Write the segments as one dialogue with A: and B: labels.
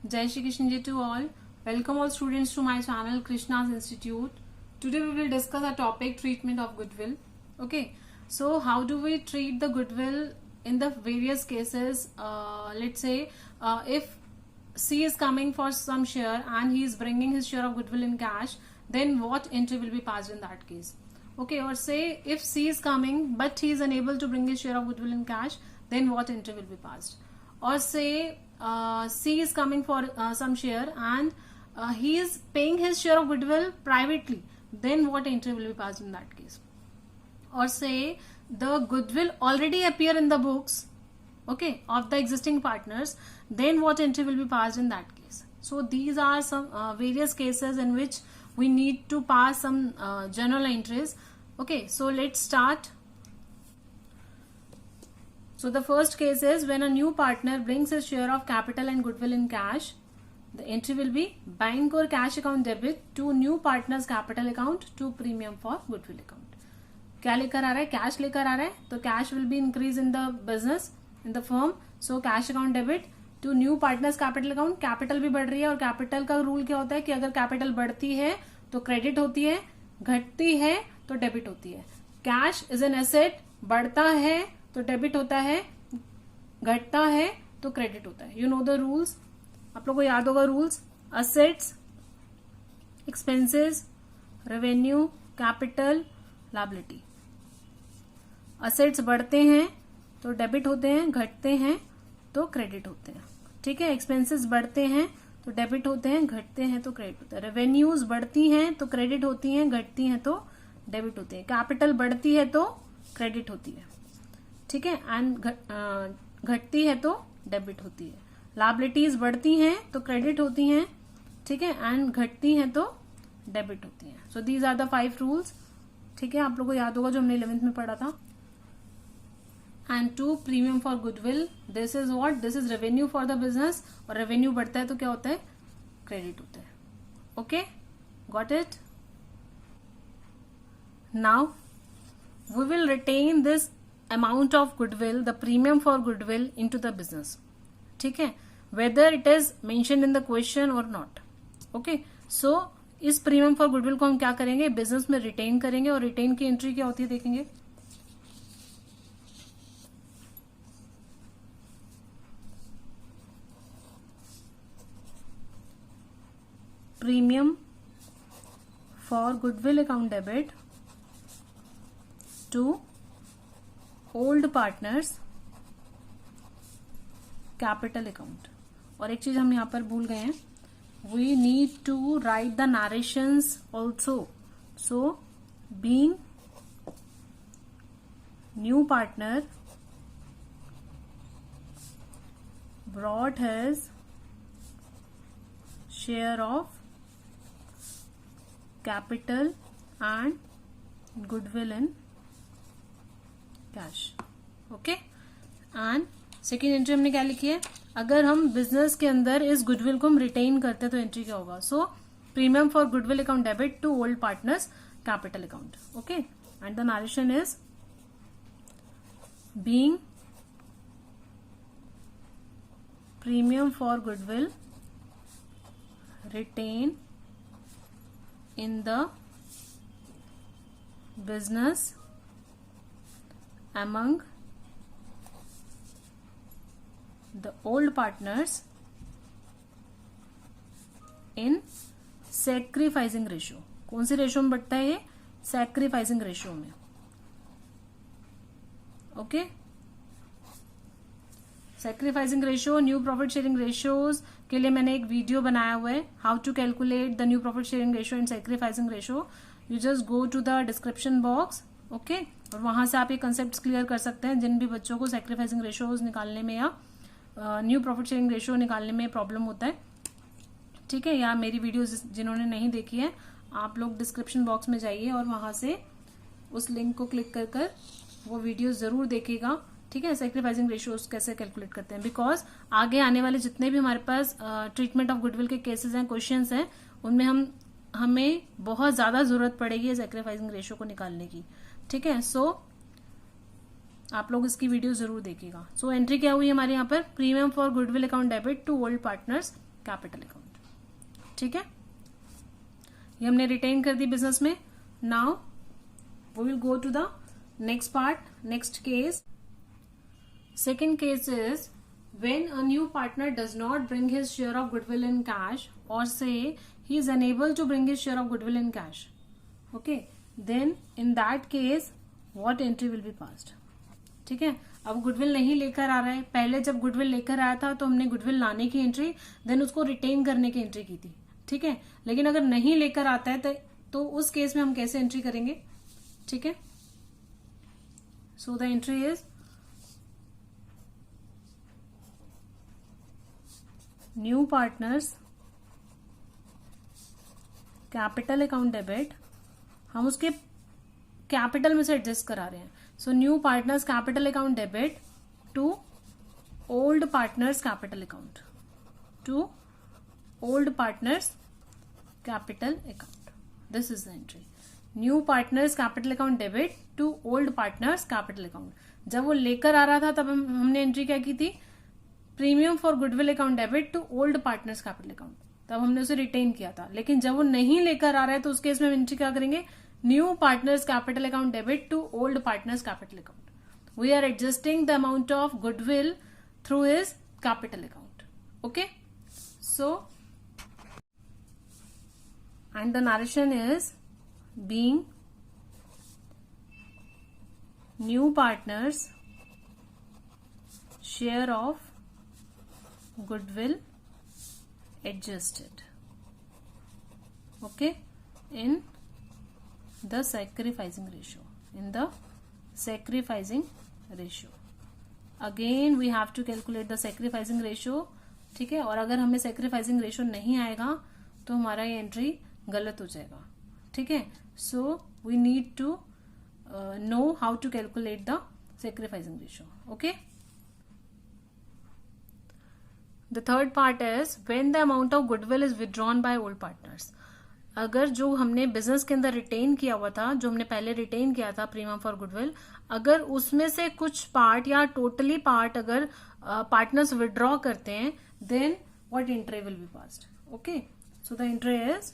A: Jai Shri Krishna Ji to all. Welcome all students to my channel Krishna's Institute. Today we will discuss a topic treatment of goodwill. Okay, so how do we treat the goodwill in the various cases? Let's say if C is coming for some share and he is bringing his share of goodwill in cash, then what entry will be passed in that case? Okay, or say if C is coming but he is unable to bring his share of goodwill in cash, then what entry will be passed? Or say C is coming for some share and he is paying his share of goodwill privately, then what entry will be passed in that case? Or say the goodwill already appear in the books, okay, of the existing partners, then what entry will be passed in that case? So these are some various cases in which we need to pass some general entries. Okay, so let's start. So the first case is when a new partner brings his share of capital and goodwill in cash, the entry will be bank or cash account debit to new partner's capital account to premium for goodwill account. क्या लेकर आ रहा है? Cash लेकर आ रहा है, तो cash will be increase in the business in the firm, so cash account debit to new partners capital account. Capital भी बढ़ रही है और कैपिटल का रूल क्या होता है कि अगर कैपिटल बढ़ती है तो क्रेडिट होती है, घटती है तो डेबिट होती है. कैश इज एन एसेट, बढ़ता है तो डेबिट होता है, घटता है तो क्रेडिट होता है. यू नो द रूल्स, आप लोग को याद होगा rules. Assets, expenses, revenue, capital, liability. Assets बढ़ते हैं तो डेबिट होते हैं, घटते हैं तो क्रेडिट होते हैं. ठीक है, एक्सपेंसेस बढ़ते हैं तो डेबिट होते हैं, घटते हैं तो क्रेडिट होता है. रेवेन्यूज बढ़ती हैं तो क्रेडिट होती हैं, घटती हैं तो डेबिट होती है. कैपिटल बढ़ती है तो क्रेडिट होती है, ठीक है, एंड घटती है तो डेबिट होती है. लायबिलिटीज बढ़ती हैं तो क्रेडिट होती हैं, ठीक है, एंड घटती हैं तो डेबिट होती हैं. So these are the 5 rules. ठीक है, आप लोगों को याद होगा जो हमने 11th में पढ़ा था. And to premium for goodwill, this is what, this is revenue for the business. और रेवेन्यू बढ़ता है तो क्या होता है? क्रेडिट होता है. Okay, got it. Now we will retain this amount of goodwill, the premium for goodwill into the business. ठीक है, whether it is mentioned in the question or not. Okay, so इस प्रीमियम फॉर गुडविल को हम क्या करेंगे? Business में retain करेंगे. और रिटेन की एंट्री क्या होती है देखेंगे. Premium for goodwill account debit to old partners capital account. और एक चीज हम यहां पर भूल गए हैं, we need to write the narrations also. So being new partner brought his share of capital and goodwill in cash. Okay, and second entry हमने क्या लिखी है? अगर हम बिजनेस के अंदर इस गुडविल को हम रिटेन करते हैं तो एंट्री क्या होगा? So premium for goodwill account debit to old partners capital account. Okay, and the narration is being premium for goodwill retain in the business among the old partners in sacrificing ratio. कौन सी ratio में बढ़ता है ये? Sacrificing ratio में. Okay, sacrificing ratio, new profit sharing ratios के लिए मैंने एक वीडियो बनाया हुआ है, how to calculate the new profit sharing ratio and sacrificing ratio. You just go to the description box. Okay, और वहां से आप ये कंसेप्ट क्लियर कर सकते हैं जिन भी बच्चों को सैक्रिफाइसिंग रेशियोज निकालने में या न्यू प्रॉफिट शेयरिंग रेशियो निकालने में प्रॉब्लम होता है. ठीक है, या मेरी वीडियोस जिन्होंने नहीं देखी है, आप लोग डिस्क्रिप्शन बॉक्स में जाइए और वहां से उस लिंक को क्लिक कर कर वो वीडियो जरूर देखिएगा. ठीक है, सैक्रिफाइसिंग रेशियोज कैसे कैलकुलेट करते हैं, बिकॉज आगे आने वाले जितने भी हमारे पास ट्रीटमेंट ऑफ गुडविल के केसेस हैं, क्वेश्चंस हैं, उनमें हमें बहुत ज्यादा जरूरत पड़ेगी सैक्रिफाइसिंग रेशियो को निकालने की. ठीक है, सो आप लोग इसकी वीडियो जरूर देखिएगा. सो एंट्री क्या हुई हमारे यहाँ पर? Premium for goodwill account debit to old partners capital account. ठीक है, ये हमने रिटेन कर दी बिजनेस में. Now we will go to the next part, next case. Second case is when a new partner does not bring his share of goodwill in cash, or say he is unable to bring his share of goodwill in cash, okay, then in that case what entry will be passed. ठीक है, अब goodwill नहीं लेकर आ रहा है. पहले जब गुडविल लेकर आया था तो हमने गुडविल लाने की एंट्री, देन उसको रिटेन करने की एंट्री की थी. ठीक है, लेकिन अगर नहीं लेकर आता है तो उस केस में हम कैसे एंट्री करेंगे. ठीक है, so the entry is new partners capital account debit. हम उसके कैपिटल में से एडजस्ट करा रहे हैं. So new partners capital account debit to old partners capital account, to old partners capital account. This is the entry. New partners capital account debit to old partners capital account. जब वो लेकर आ रहा था तब हमने एंट्री क्या की थी, premium for goodwill account debit to old partners capital account. तब हमने उसे रिटेन किया था. लेकिन जब वो नहीं लेकर आ रहा है तो उस केस में एंट्री क्या करेंगे, new partners capital account debit to old partners capital account. We are adjusting the amount of goodwill through his capital account. Okay, so and the narration is being new partners share of goodwill adjusted, okay, in the sacrificing ratio, in the sacrificing ratio. Again we have to calculate the sacrificing ratio. ठीक है, और अगर हमें sacrificing ratio नहीं आएगा तो हमारा ये एंट्री गलत हो जाएगा. ठीक है, so we need to know how to calculate the sacrificing ratio. Okay. The third part is when the amount of goodwill is withdrawn by old partners. अगर जो हमने बिजनेस के अंदर रिटेन किया हुआ था, जो हमने पहले रिटेन किया था प्रीमियम फॉर गुडविल, अगर उसमें से कुछ पार्ट या टोटली पार्ट अगर पार्टनर्स विड्रॉ करते हैं, then what entry will be passed. Okay, so the entry is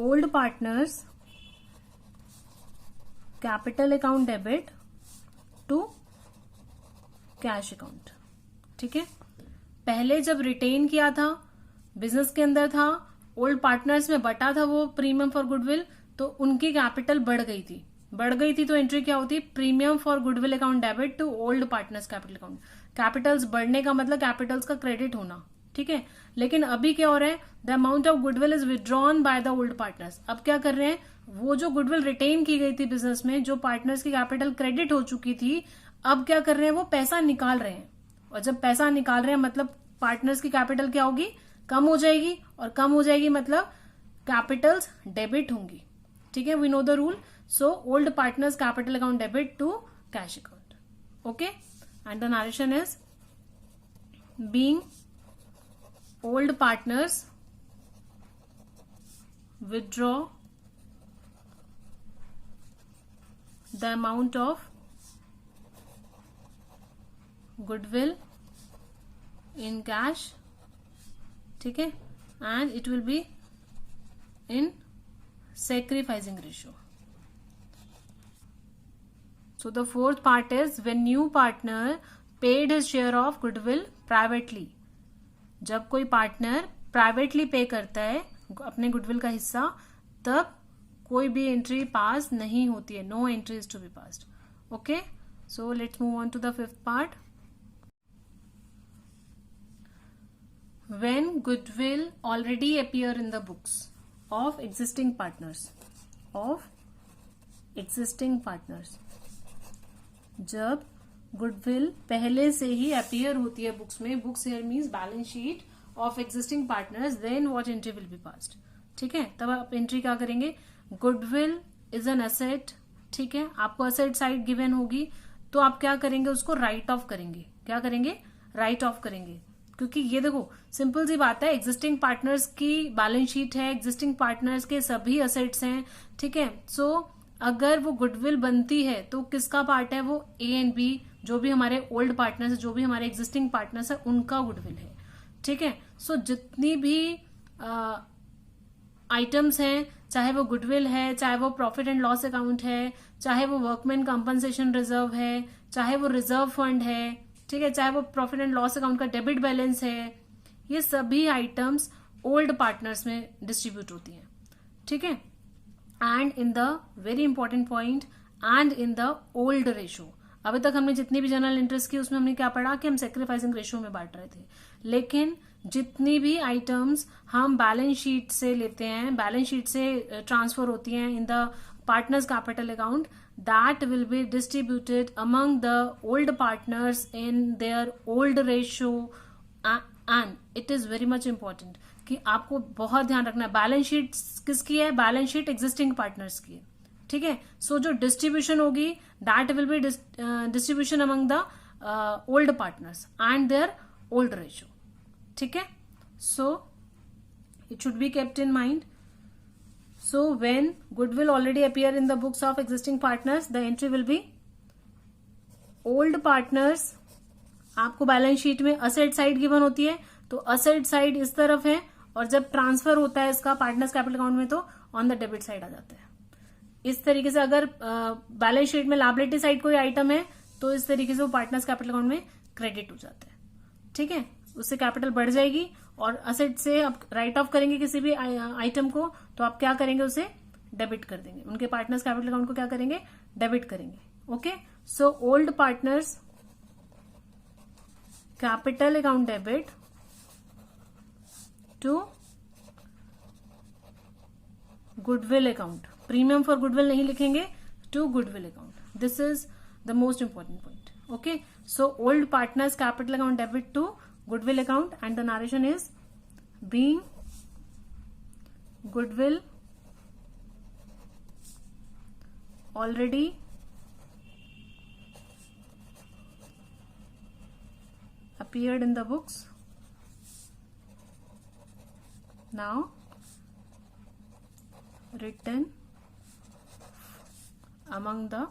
A: old partners capital account debit to cash account. ठीक है, पहले जब रिटेन किया था, बिजनेस के अंदर था, ओल्ड पार्टनर्स में बटा था वो प्रीमियम फॉर गुडविल, तो उनकी कैपिटल बढ़ गई थी तो एंट्री क्या होती, premium for goodwill account debit to old partners capital account. Capitals बढ़ने का मतलब कैपिटल्स का क्रेडिट होना. ठीक है, लेकिन अभी क्या हो रहा है, the amount of goodwill is withdrawn by the old partners. अब क्या कर रहे हैं, वो जो गुडविल रिटेन की गई थी बिजनेस में, जो पार्टनर्स की कैपिटल क्रेडिट हो चुकी थी, अब क्या कर रहे हैं, वो पैसा निकाल रहे हैं. और जब पैसा निकाल रहे हैं मतलब पार्टनर्स की कैपिटल क्या होगी, कम हो जाएगी, और कम हो जाएगी मतलब कैपिटल्स डेबिट होंगी. ठीक है, we know the rule. So old partners capital account debit to cash account. Okay, and the narration is being old partners withdraw the amount of goodwill in cash. ठीक है, and it will be in sacrificing ratio. So the fourth part is when new partner paid his share of goodwill privately. जब कोई partner privately पे करता है अपने goodwill का हिस्सा, तब कोई भी एंट्री पास नहीं होती है. No entry is to be passed. Okay, so let's move on to the fifth part. When goodwill already appear in the books of existing partners, जब गुडविल पहले से ही अपीयर होती है बुक्स में, books here means balance sheet of existing partners, then what entry will be passed. ठीक है, तब आप एंट्री क्या करेंगे, गुडविल इज एन एसेट. ठीक है, आपको एसेट साइड गिवन होगी तो आप क्या करेंगे, उसको राइट ऑफ करेंगे. क्या करेंगे, राइट ऑफ करेंगे. क्योंकि ये देखो सिंपल सी बात है, एग्जिस्टिंग पार्टनर्स की बैलेंस शीट है, एग्जिस्टिंग पार्टनर्स के सभी असेट्स हैं. ठीक है, सो अगर वो गुडविल बनती है तो किसका पार्ट है, वो ए एंड बी जो भी हमारे ओल्ड पार्टनर्स है, जो भी हमारे एग्जिस्टिंग पार्टनर्स है, उनका गुडविल है। ठीक है, सो जितनी भी आइटम्स हैं, चाहे वो गुडविल है, चाहे वो प्रॉफिट एंड लॉस अकाउंट है, चाहे वो वर्कमैन कंपनसेशन रिजर्व है, चाहे वो रिजर्व फंड है, ठीक है, चाहे वो प्रॉफिट एंड लॉस अकाउंट का डेबिट बैलेंस है, ये सभी आइटम्स ओल्ड पार्टनर्स में डिस्ट्रीब्यूट होती हैं। ठीक है, and in the very important point, and in the old ratio. अभी तक हमने जितनी भी जनरल इंटरेस्ट की उसमें हमने क्या पढ़ा कि हम सेक्रीफाइसिंग रेशो में बांट रहे थे, लेकिन जितनी भी आइटम्स हम बैलेंस शीट से लेते हैं, बैलेंस शीट से ट्रांसफर होती हैं in the partners capital account, that will be distributed among the old partners in their old ratio. And it is very much important कि आपको बहुत ध्यान रखना है, बैलेंस शीट किसकी है? बैलेंस शीट एग्जिस्टिंग पार्टनर्स की है। ठीक है, सो जो डिस्ट्रीब्यूशन होगी that will be distribution among the old partners and their old ratio. ठीक है, so it should be kept in mind. So when goodwill already appear in the books of existing partners, the entry will be old partners. आपको balance sheet में asset side given होती है, तो asset side इस तरफ है, और जब ट्रांसफर होता है इसका पार्टनर्स कैपिटल अकाउंट में तो ऑन द डेबिट साइड आ जाता है। इस तरीके से अगर बैलेंस शीट में लायबिलिटी साइड कोई आइटम है तो इस तरीके से वो पार्टनर्स कैपिटल अकाउंट में क्रेडिट हो जाता है। ठीक है, उससे कैपिटल बढ़ जाएगी, और असेट से आप राइट ऑफ करेंगे किसी भी आइटम को तो आप क्या करेंगे? उसे डेबिट कर देंगे, उनके पार्टनर्स कैपिटल अकाउंट को क्या करेंगे? डेबिट करेंगे। Okay, so old partners capital account debit to goodwill account. Premium for goodwill नहीं लिखेंगे, to goodwill account. This is the most important point. Okay, so old partners capital account debit to goodwill account, and the narration is being goodwill already appeared in the books, now written among the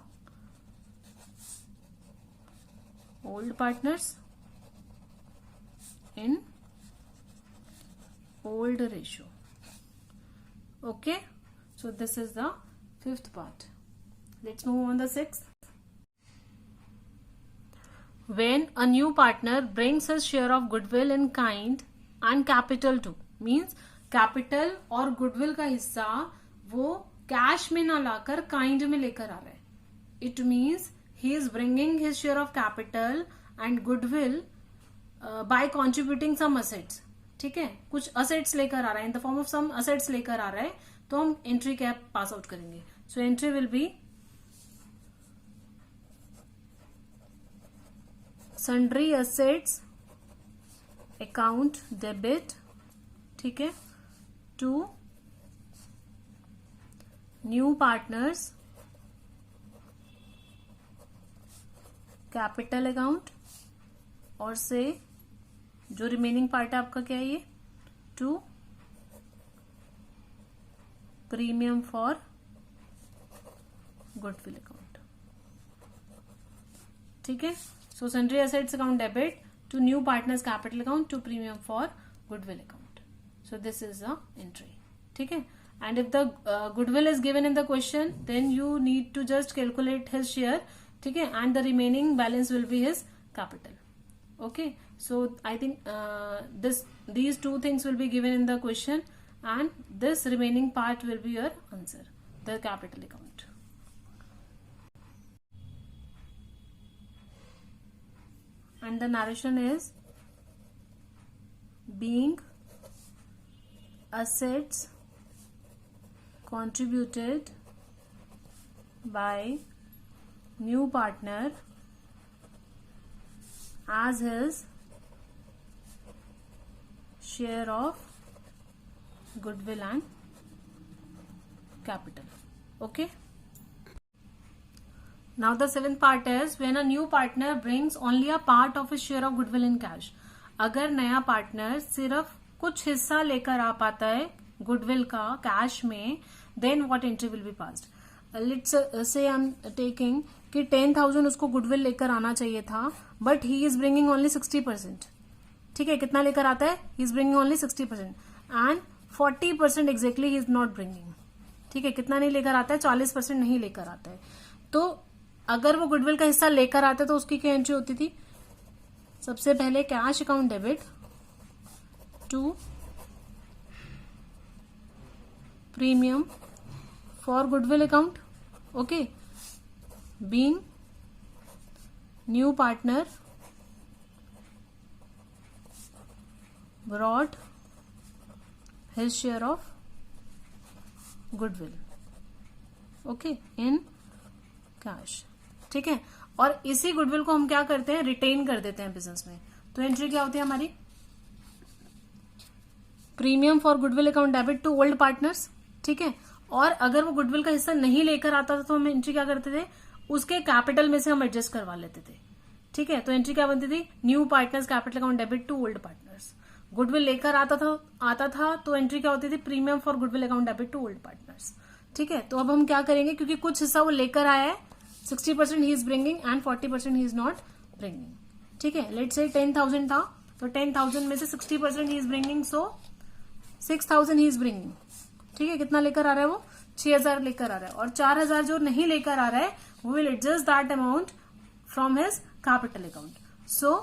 A: old partners in old ratio. Okay, so this is the fifth part. Let's move on the sixth. When a new partner brings his share of goodwill in kind and capital too, means capital और goodwill का हिस्सा वो cash में ना लाकर kind में लेकर आ रहा है. It means he is bringing his share of capital and goodwill by contributing some assets. ठीक है, कुछ असेट्स लेकर आ रहा है, in the form of some assets लेकर आ रहा है, तो हम एंट्री क्या पास आउट करेंगे. So entry will be sundry assets account debit. ठीक है, to new partners capital account, और से जो रिमेनिंग पार्ट है आपका क्या है ये? To premium for goodwill account. ठीक है, so sundry assets account debit to new partners capital account to premium for goodwill account. So this is the entry. ठीक है, and if the goodwill is given in the question then you need to just calculate his share. ठीक है, and the remaining balance will be his capital. Okay, so I think these two things will be given in the question, and this remaining part will be your answer, the capital account. And the narration is being assets contributed by new partner as his share of goodwill and capital. Okay, now the seventh part is when a new partner brings only a part of his share of goodwill in cash. अगर नया partner सिर्फ कुछ हिस्सा लेकर आ पाता है goodwill का cash में, then what entry will be passed. Let's say I am taking कि 10,000 उसको गुडविल लेकर आना चाहिए था, but he is bringing only 60%. ठीक है, कितना लेकर आता है? ही is bringing only 60% and 40% exactly he is not bringing. ठीक है, कितना नहीं लेकर आता है? 40% नहीं लेकर आता है. तो अगर वो गुडविल का हिस्सा लेकर आता है तो उसकी क्या एंट्री होती थी? सबसे पहले cash account debit to premium for goodwill account. Okay, being new partner brought his share of goodwill, okay, in cash. ठीक है, और इसी गुडविल को हम क्या करते हैं? रिटेन कर देते हैं बिजनेस में. तो एंट्री क्या होती है हमारी? Premium for goodwill account debit to old partners. ठीक है, और अगर वो गुडविल का हिस्सा नहीं लेकर आता था तो हम एंट्री क्या करते थे? उसके कैपिटल में से हम एडजस्ट करवा लेते थे. ठीक है, तो एंट्री क्या बनती थी? New partners capital account debit to old partners. Goodwill लेकर आता था तो एंट्री क्या होती थी? Premium for goodwill account debit to old partners. ठीक है, तो अब हम क्या करेंगे? क्योंकि कुछ हिस्सा वो लेकर आया है, 60% ही is bringing and 40% he is not bringing. ठीक है, लेट्स से 10,000 था, तो 10,000 में से 60% ही is bringing, so 6,000 he is bringing. ठीक है, कितना लेकर आ रहा है वो? 6,000 लेकर आ रहा है. और 4,000 जो नहीं लेकर आ रहा है, वो will adjust that amount from his capital account. So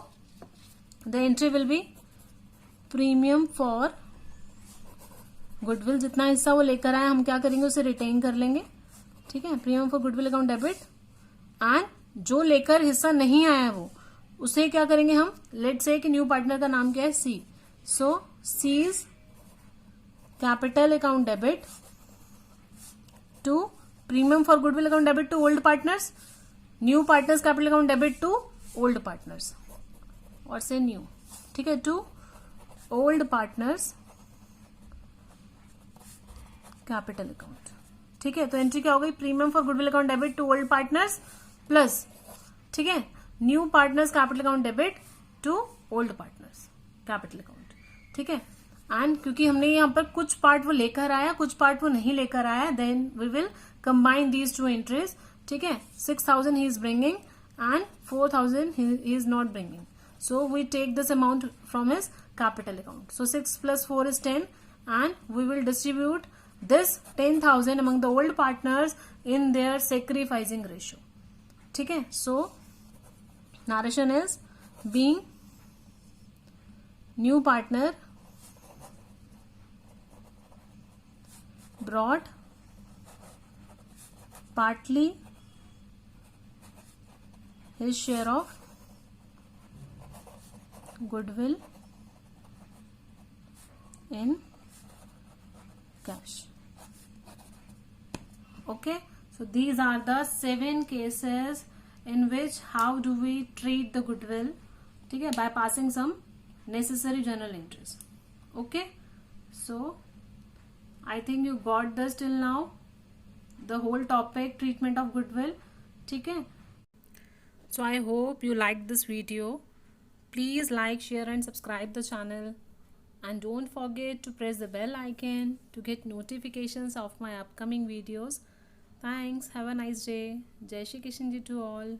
A: the entry will B premium for goodwill. जितना हिस्सा वो लेकर आया हम क्या करेंगे? उसे रिटेन कर लेंगे. ठीक है, premium for goodwill account debit. And जो लेकर हिस्सा नहीं आया वो, उसे क्या करेंगे हम? लेट्स से कि न्यू पार्टनर का नाम क्या है? C. So C's capital account debit to premium for goodwill account debit to old partners, new partners capital account debit to old partners, और से न्यू. ठीक है, to old partners capital account. ठीक है, तो एंट्री क्या हो गई? Premium for goodwill account debit to old partners plus, ठीक है, new partners capital account debit to old partners capital account. ठीक है, एंड क्योंकि हमने यहाँ पर कुछ पार्ट वो लेकर आया, कुछ पार्ट वो नहीं लेकर आया, then we will combine these two entries. ठीक है, 6,000 he is bringing and 4,000 he is not bringing. So we take this amount from his capital account. So 6 plus 4 is 10, and we will distribute this 10,000 among the old partners in their sacrificing ratio. ठीक है, so narration is being new partner brought partly his share of goodwill in cash. Okay, so these are the 7 cases in which how do we treat the goodwill. ठीक है, by passing some necessary journal entries. Okay, so I think you got this till now, the whole topic treatment of goodwill. ठीक है, so I hope you liked this video. Please like, share and subscribe the channel, and don't forget to press the bell icon to get notifications of my upcoming videos. Thanks. Have a nice day. Jai Shri Kishan ji to all.